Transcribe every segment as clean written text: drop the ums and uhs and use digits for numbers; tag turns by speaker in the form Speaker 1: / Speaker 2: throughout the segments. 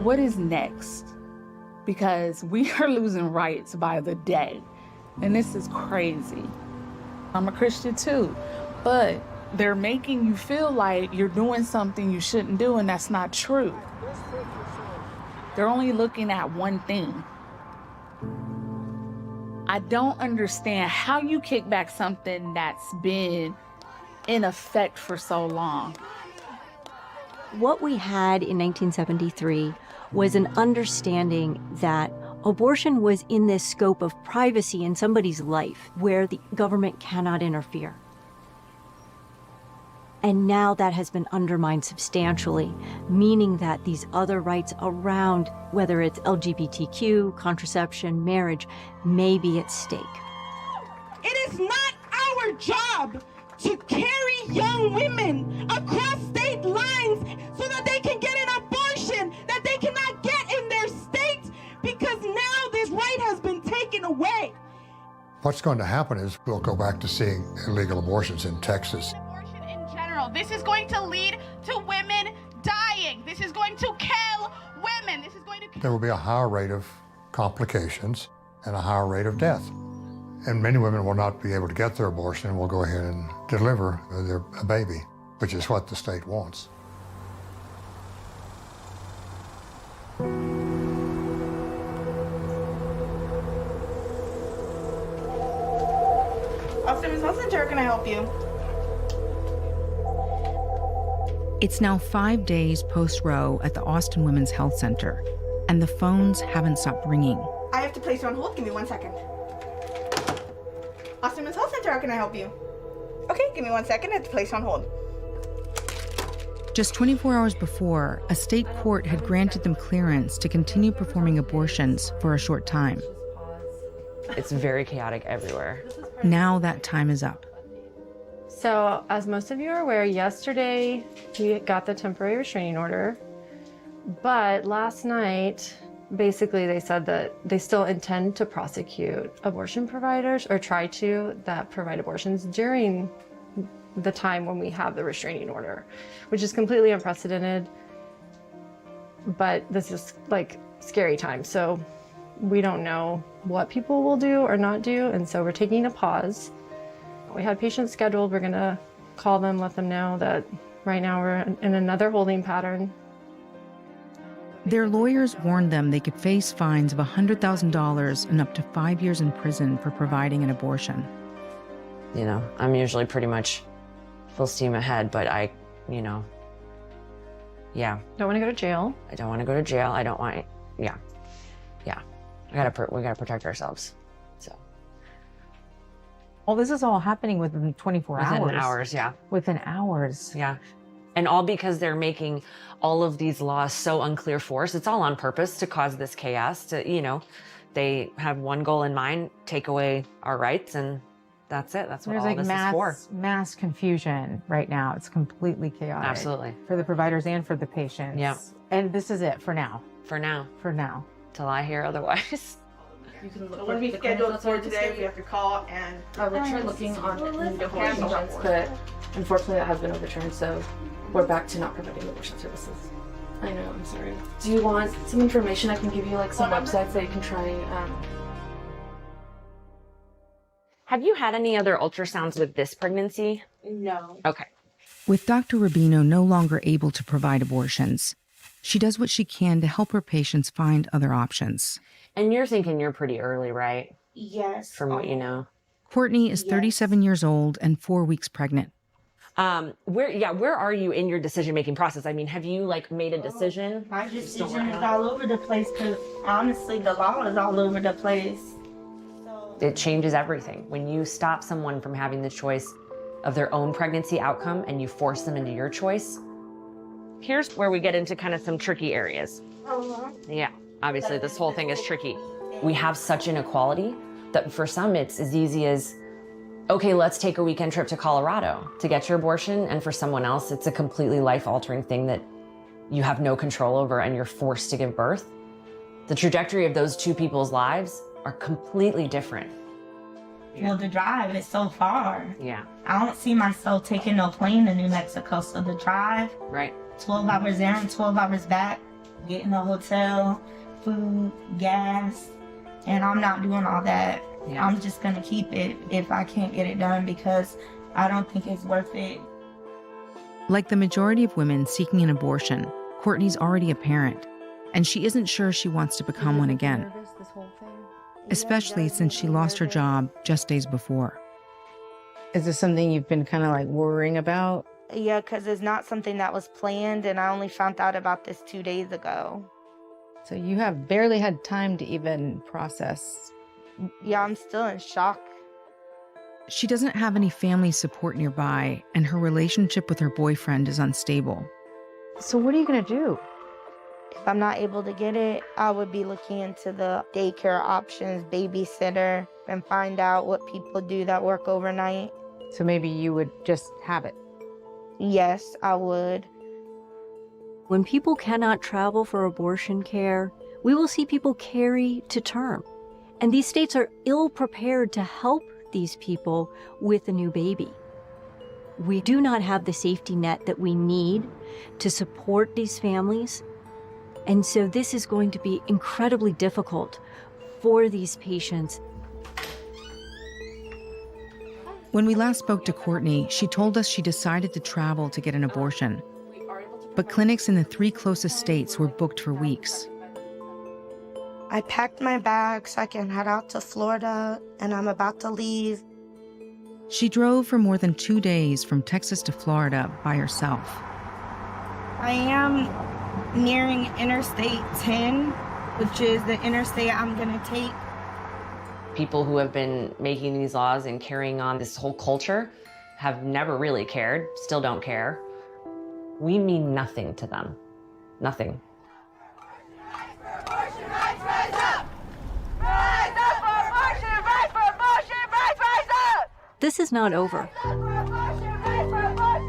Speaker 1: What is next? Because we are losing rights by the day, and this is crazy. I'm a Christian too, but they're making you feel like you're doing something you shouldn't do, and that's not true. They're only looking at one thing. I don't understand how you kick back something that's been in effect for so long.
Speaker 2: What we had in 1973 was an understanding that abortion was in this scope of privacy in somebody's life where the government cannot interfere. And now that has been undermined substantially, meaning that these other rights around, whether it's LGBTQ, contraception, marriage, may be at stake.
Speaker 3: It is not our job to carry young women across state lines so that they can get an abortion that they cannot get in their state, because now this right has been taken away.
Speaker 4: What's going to happen is we'll go back to seeing illegal abortions in Texas.
Speaker 5: Abortion in general, this is going to lead to women dying. This is going to kill women. This is going to
Speaker 4: There will be a higher rate of complications and a higher rate of death. And many women will not be able to get their abortion and will go ahead and deliver a baby, which is what the state wants.
Speaker 3: Austin Health Center, can I help you?
Speaker 6: It's now 5 days post-Roe at the Austin Women's Health Center, and the phones haven't stopped ringing.
Speaker 3: I have to place you on hold. Give me 1 second. Austin Health Center, how can I help you? Okay, give me 1 second. I have to place you on hold.
Speaker 6: Just 24 hours before, a state court had granted them clearance to continue performing abortions for a short time.
Speaker 7: It's very chaotic everywhere.
Speaker 6: Now that time is up.
Speaker 8: So, as most of you are aware, yesterday we got the temporary restraining order, but last night, basically they said that they still intend to prosecute abortion providers, or try to, that provide abortions during the time when we have the restraining order, which is completely unprecedented, but this is like scary time. So we don't know what people will do or not do, and so we're taking a pause. We had patients scheduled. We're gonna call them, let them know that right now we're in another holding pattern.
Speaker 6: Their lawyers warned them they could face fines of $100,000 and up to 5 years in prison for providing an abortion.
Speaker 7: You know, I'm usually pretty much full steam ahead, but yeah.
Speaker 8: Don't want to go to jail.
Speaker 7: I don't want to go to jail. I don't want, yeah. We gotta protect ourselves, so.
Speaker 9: Well, this is all happening within 24 hours.
Speaker 7: Within hours, yeah.
Speaker 9: Within hours.
Speaker 7: Yeah. And all because they're making all of these laws so unclear for us. It's all on purpose to cause this chaos. They have one goal in mind: take away our rights, and that's it. That's what all this is for.
Speaker 9: Mass confusion right now. It's completely chaotic.
Speaker 7: Absolutely.
Speaker 9: For the providers and for the patients.
Speaker 7: Yeah.
Speaker 9: And this is it for now.
Speaker 7: For now.
Speaker 9: For now.
Speaker 7: Till I hear otherwise.
Speaker 3: You can look. When we scheduled for today, we have to call and.
Speaker 10: We're trying looking on the abortions, but unfortunately that has been overturned, so we're back to not providing abortion services. I know, I'm sorry. Do you want some information? I can give you like some websites that you can try.
Speaker 7: Have you had any other ultrasounds with this pregnancy?
Speaker 10: No.
Speaker 7: Okay.
Speaker 6: With Dr. Rubino no longer able to provide abortions, she does what she can to help her patients find other options.
Speaker 7: And you're thinking you're pretty early, right?
Speaker 10: Yes.
Speaker 7: From what you know.
Speaker 6: Courtney is 37 years old and 4 weeks pregnant.
Speaker 7: Where are you in your decision-making process? I mean, have you made a decision?
Speaker 11: My decision is all over the place because honestly, the law is all over the place.
Speaker 7: It changes everything. When you stop someone from having the choice of their own pregnancy outcome and you force them into your choice, here's where we get into kind of some tricky areas. Yeah, obviously this whole thing is tricky. We have such inequality that for some it's as easy as, okay, let's take a weekend trip to Colorado to get your abortion. And for someone else, it's a completely life-altering thing that you have no control over and you're forced to give birth. The trajectory of those two people's lives are completely different.
Speaker 11: Well, the drive is so far.
Speaker 7: Yeah.
Speaker 11: I don't see myself taking no plane to New Mexico. So the drive,
Speaker 7: Right.
Speaker 11: 12 hours there and 12 hours back, getting a hotel, food, gas, and I'm not doing all that.
Speaker 7: Yeah.
Speaker 11: I'm just gonna keep it if I can't get it done because I don't think it's worth it.
Speaker 6: Like the majority of women seeking an abortion, Courtney's already a parent, and she isn't sure she wants to become one again, especially since she lost her job just days before.
Speaker 9: Is this something you've been kind of like worrying about?
Speaker 11: Yeah, because it's not something that was planned, and I only found out about this 2 days ago.
Speaker 9: So you have barely had time to even process.
Speaker 11: Yeah, I'm still in shock.
Speaker 6: She doesn't have any family support nearby, and her relationship with her boyfriend is unstable.
Speaker 9: So what are you going to do?
Speaker 11: If I'm not able to get it, I would be looking into the daycare options, babysitter, and find out what people do that work overnight.
Speaker 9: So maybe you would just have it.
Speaker 11: Yes, I would.
Speaker 2: When people cannot travel for abortion care, we will see people carry to term. And these states are ill prepared to help these people with a new baby. We do not have the safety net that we need to support these families. And so this is going to be incredibly difficult for these patients.
Speaker 6: When we last spoke to Courtney, she told us she decided to travel to get an abortion. But clinics in the 3 closest states were booked for weeks.
Speaker 11: I packed my bags so I can head out to Florida, and I'm about to leave.
Speaker 6: She drove for more than 2 days from Texas to Florida by herself.
Speaker 11: I am nearing Interstate 10, which is the interstate I'm gonna take.
Speaker 7: People who have been making these laws and carrying on this whole culture have never really cared, still don't care. We mean nothing to them. Nothing.
Speaker 2: This is not over.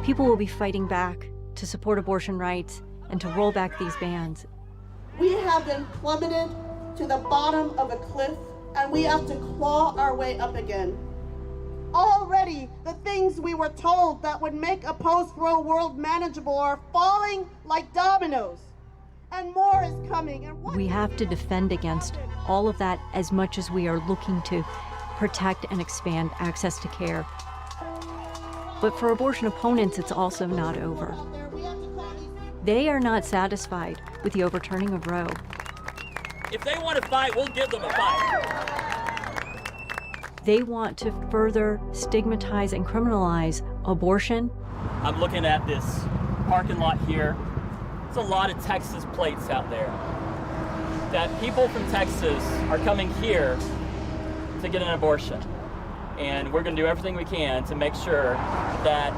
Speaker 2: People will be fighting back to support abortion rights and to roll back these bans.
Speaker 12: We have been plummeted to the bottom of a cliff, and we have to claw our way up again. Already, the things we were told that would make a post-Roe world manageable are falling like dominoes. And more is coming. And
Speaker 2: We have to defend against all of that as much as we are looking to protect and expand access to care. But for abortion opponents, it's also not over. They are not satisfied with the overturning of Roe.
Speaker 13: If they want to fight, we'll give them a fight.
Speaker 2: They want to further stigmatize and criminalize abortion.
Speaker 13: I'm looking at this parking lot here. There's a lot of Texas plates out there. That people from Texas are coming here to get an abortion. And we're going to do everything we can to make sure that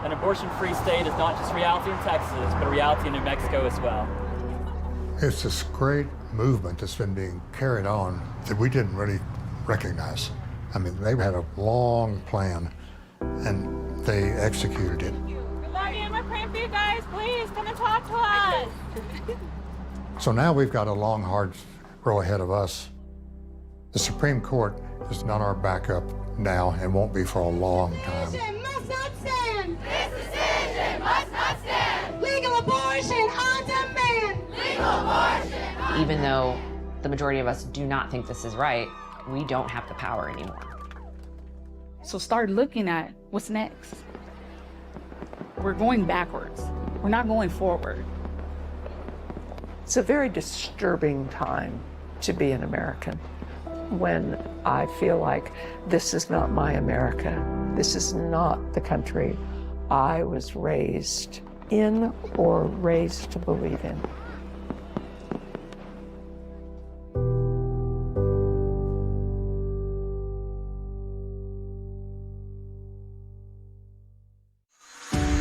Speaker 13: an abortion-free state is not just reality in Texas, but a reality in New Mexico as well.
Speaker 4: It's this great movement that's been being carried on that we didn't really recognize. I mean, they had a long plan, and they executed it.
Speaker 5: We love you and we're praying for you guys. Please come and talk to us.
Speaker 4: So now we've got a long, hard row ahead of us. The Supreme Court is not our backup now and won't be for a long time.
Speaker 3: Must not stand. This decision must not stand. Legal abortion on demand. Legal abortion.
Speaker 7: Even though the majority of us do not think this is right, we don't have the power anymore.
Speaker 1: So start looking at what's next. We're going backwards. We're not going forward.
Speaker 14: It's a very disturbing time to be an American when I feel like this is not my America. This is not the country I was raised in or raised to believe in.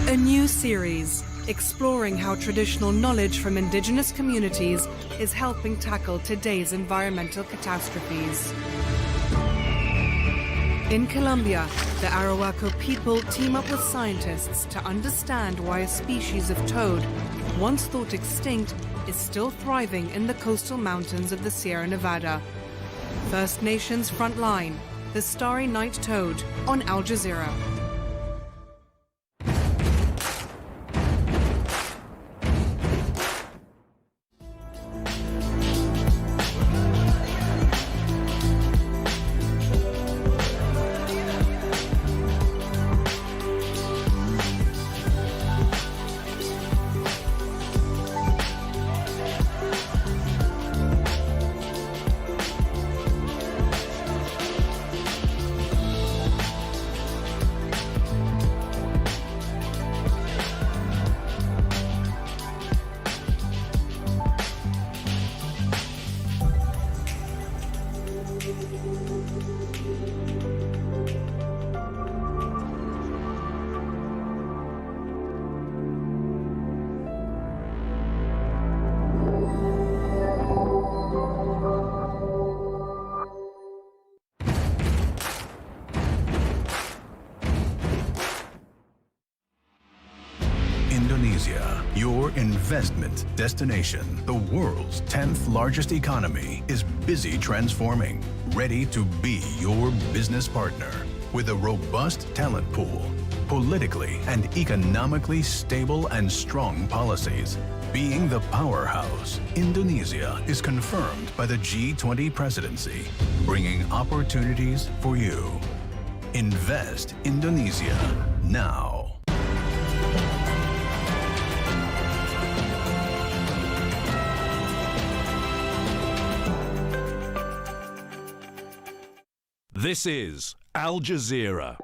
Speaker 15: A new series exploring how traditional knowledge from indigenous communities is helping tackle today's environmental catastrophes. In Colombia, the Arahuaco people team up with scientists to understand why a species of toad, once thought extinct, is still thriving in the coastal mountains of the Sierra Nevada. First Nations Frontline, The Starry Night Toad on Al Jazeera.
Speaker 16: Indonesia, your investment destination, the world's 10th largest economy, is busy transforming, ready to be your business partner. With a robust talent pool, politically and economically stable and strong policies. Being the powerhouse, Indonesia is confirmed by the G20 presidency, bringing opportunities for you. Invest Indonesia now.
Speaker 17: This is Al Jazeera.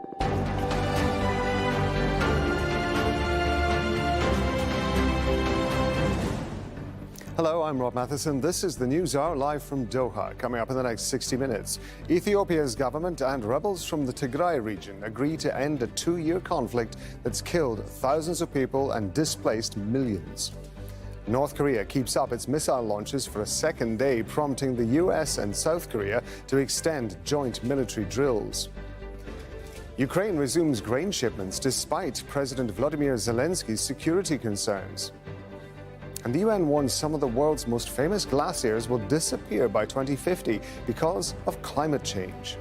Speaker 18: Hello, I'm Rob Matheson. This is the News Hour live from Doha. Coming up in the next 60 minutes, Ethiopia's government and rebels from the Tigray region agree to end a 2-year conflict that's killed thousands of people and displaced millions. North Korea keeps up its missile launches for a second day, prompting the US and South Korea to extend joint military drills. Ukraine resumes grain shipments despite President Volodymyr Zelensky's security concerns. And the UN warns some of the world's most famous glaciers will disappear by 2050 because of climate change.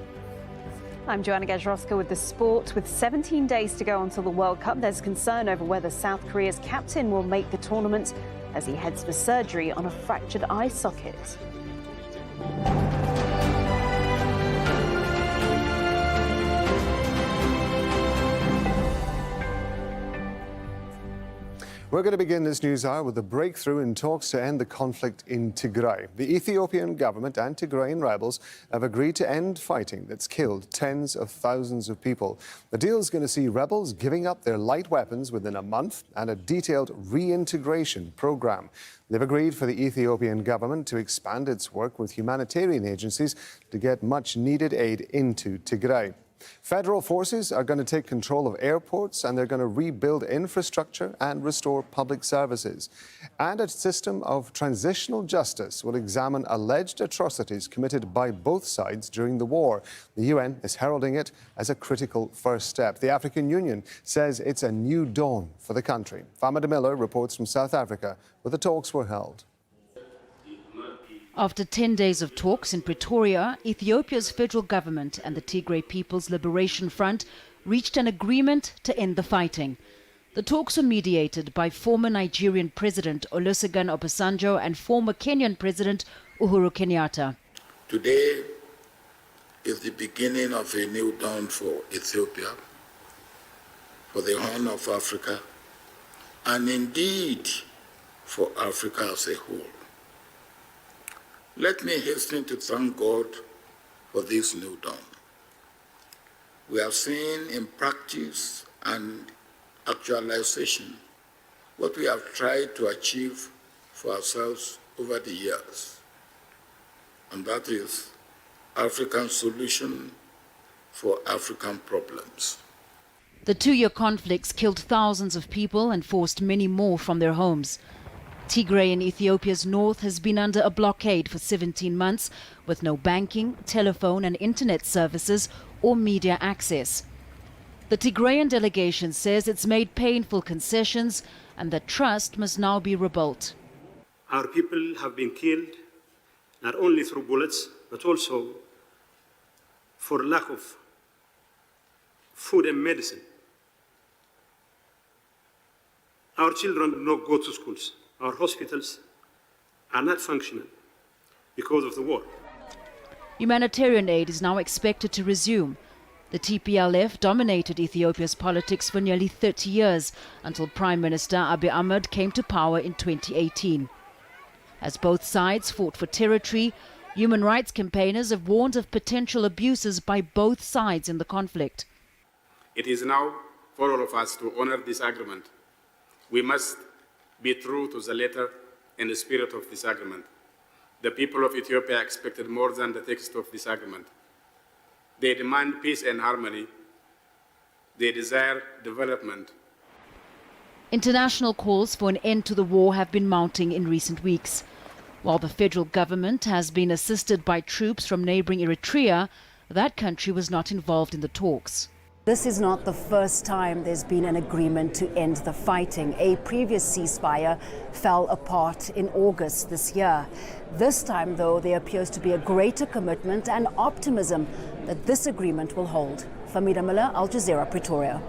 Speaker 19: I'm Joanna Gajrowska with the sport. With 17 days to go until the World Cup, there's concern over whether South Korea's captain will make the tournament as he heads for surgery on a fractured eye socket.
Speaker 18: We're going to begin this news hour with a breakthrough in talks to end the conflict in Tigray. The Ethiopian government and Tigrayan rebels have agreed to end fighting that's killed tens of thousands of people. The deal is going to see rebels giving up their light weapons within a month and a detailed reintegration program. They've agreed for the Ethiopian government to expand its work with humanitarian agencies to get much needed aid into Tigray. Federal forces are going to take control of airports, and they're going to rebuild infrastructure and restore public services. And a system of transitional justice will examine alleged atrocities committed by both sides during the war. The UN is heralding it as a critical first step. The African Union says it's a new dawn for the country. Fama de Miller reports from South Africa, where the talks were held.
Speaker 20: After 10 days of talks in Pretoria, Ethiopia's federal government and the Tigray People's Liberation Front reached an agreement to end the fighting. The talks were mediated by former Nigerian President Olusegun Obasanjo and former Kenyan President Uhuru Kenyatta.
Speaker 21: Today is the beginning of a new dawn for Ethiopia, for the Horn of Africa, and indeed for Africa as a whole. Let me hasten to thank God for this new dawn. We have seen in practice and actualization what we have tried to achieve for ourselves over the years, and that is African solution for African problems.
Speaker 20: The 2-year conflicts killed thousands of people and forced many more from their homes. Tigray in Ethiopia's north has been under a blockade for 17 months with no banking, telephone and internet services or media access. The Tigrayan delegation says it's made painful concessions and that trust must now be rebuilt.
Speaker 22: Our people have been killed not only through bullets but also
Speaker 8: for lack of food and medicine. Our children do not go to schools. Our hospitals are not functional because of the war.
Speaker 20: Humanitarian aid is now expected to resume. The TPLF dominated Ethiopia's politics for nearly 30 years until Prime Minister Abiy Ahmed came to power in 2018. As both sides fought for territory, human rights campaigners have warned of potential abuses by both sides in the conflict.
Speaker 22: It is now for all of us to honor this agreement. We must be true to the letter and the spirit of this agreement. The people of Ethiopia expected more than the text of this agreement. They demand peace and harmony. They desire development.
Speaker 20: International calls for an end to the war have been mounting in recent weeks. While the federal government has been assisted by troops from neighboring Eritrea, that country was not involved in the talks.
Speaker 23: This is not the first time there's been an agreement to end the fighting. A previous ceasefire fell apart in August this year. This time, though, there appears to be a greater commitment and optimism that this agreement will hold. Famida Miller, Al Jazeera, Pretoria.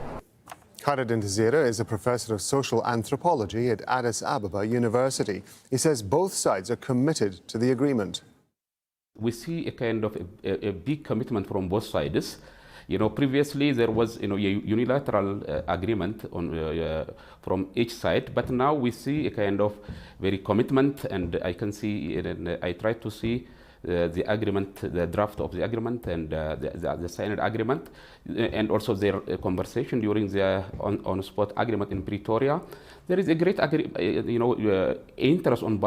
Speaker 18: Khalid Ntizera is a professor of social anthropology at Addis Ababa University. He says both sides are committed to the agreement.
Speaker 24: We see a kind of a big commitment from both sides. You know, previously there was, a unilateral agreement on, from each side, but now we see a kind of very commitment, and I can see, and I try to see the agreement, the draft of the agreement, and the signed agreement, and also their conversation during the on-spot agreement in Pretoria. There is a great, interest on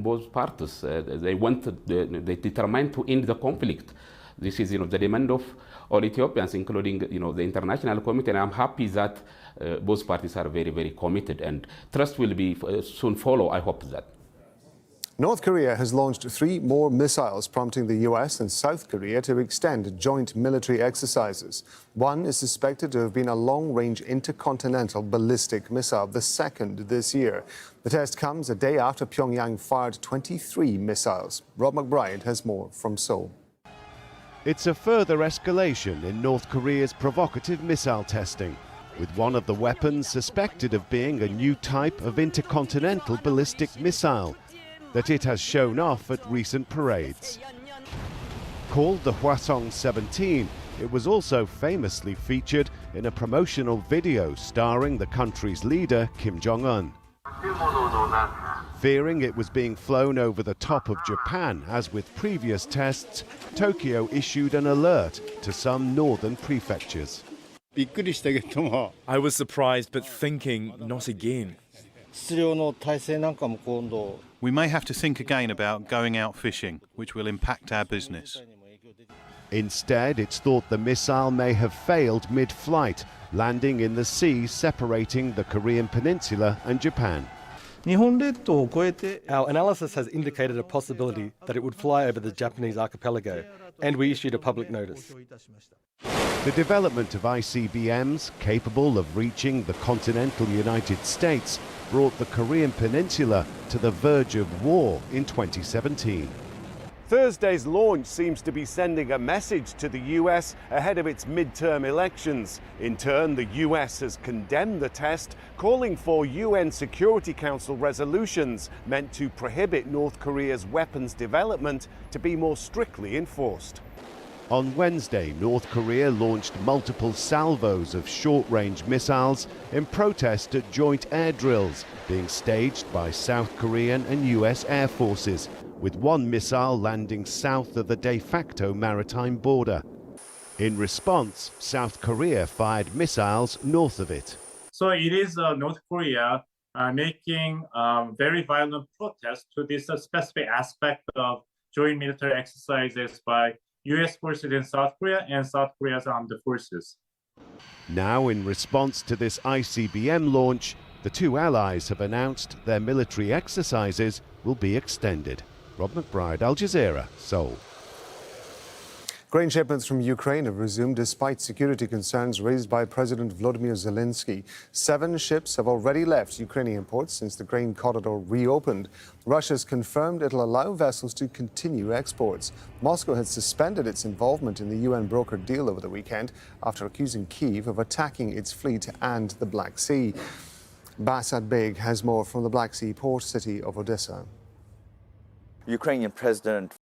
Speaker 24: both parties. They want, they determined to end the conflict. This is, the demand of all Ethiopians, including, the international community, and I'm happy that both parties are very, very committed, and trust will be soon follow. I hope that.
Speaker 18: North Korea has launched 3 more missiles, prompting the US and South Korea to extend joint military exercises. One is suspected to have been a long-range intercontinental ballistic missile, the second this year. The test comes a day after Pyongyang fired 23 missiles. Rob McBride has more from Seoul.
Speaker 25: It's a further escalation in North Korea's provocative missile testing, with one of the weapons suspected of being a new type of intercontinental ballistic missile that it has shown off at recent parades. Called the Hwasong 17, it was also famously featured in a promotional video starring the country's leader, Kim Jong-un. Fearing it was being flown over the top of Japan, as with previous tests, Tokyo issued an alert to some northern prefectures.
Speaker 26: I was surprised, but thinking, not again.
Speaker 27: We may have to think again about going out fishing, which will impact our business.
Speaker 25: Instead, it's thought the missile may have failed mid-flight, landing in the sea separating the Korean peninsula and Japan.
Speaker 28: Our analysis has indicated a possibility that it would fly over the Japanese archipelago, and we issued a public notice.
Speaker 25: The development of ICBMs capable of reaching the continental United States brought the Korean peninsula to the verge of war in 2017. Thursday's launch seems to be sending a message to the US ahead of its midterm elections. In turn, the US has condemned the test, calling for UN Security Council resolutions meant to prohibit North Korea's weapons development to be more strictly enforced. On Wednesday, North Korea launched multiple salvos of short-range missiles in protest at joint air drills being staged by South Korean and US air forces, with one missile landing south of the de facto maritime border. In response, South Korea fired missiles north of it.
Speaker 29: So it is North Korea making very violent protest to this specific aspect of joint military exercises by U.S. forces in South Korea and South Korea's armed forces.
Speaker 25: Now, in response to this ICBM launch, the two allies have announced their military exercises will be extended. Rob McBride, Al Jazeera, Seoul.
Speaker 18: Grain shipments from Ukraine have resumed despite security concerns raised by President Volodymyr Zelensky. 7 ships have already left Ukrainian ports since the grain corridor reopened. Russia's confirmed it'll allow vessels to continue exports. Moscow had suspended its involvement in the UN-brokered deal over the weekend after accusing Kyiv of attacking its fleet and the Black Sea. Basat Beg has more from the Black Sea port city of Odessa.
Speaker 2: Ukrainian President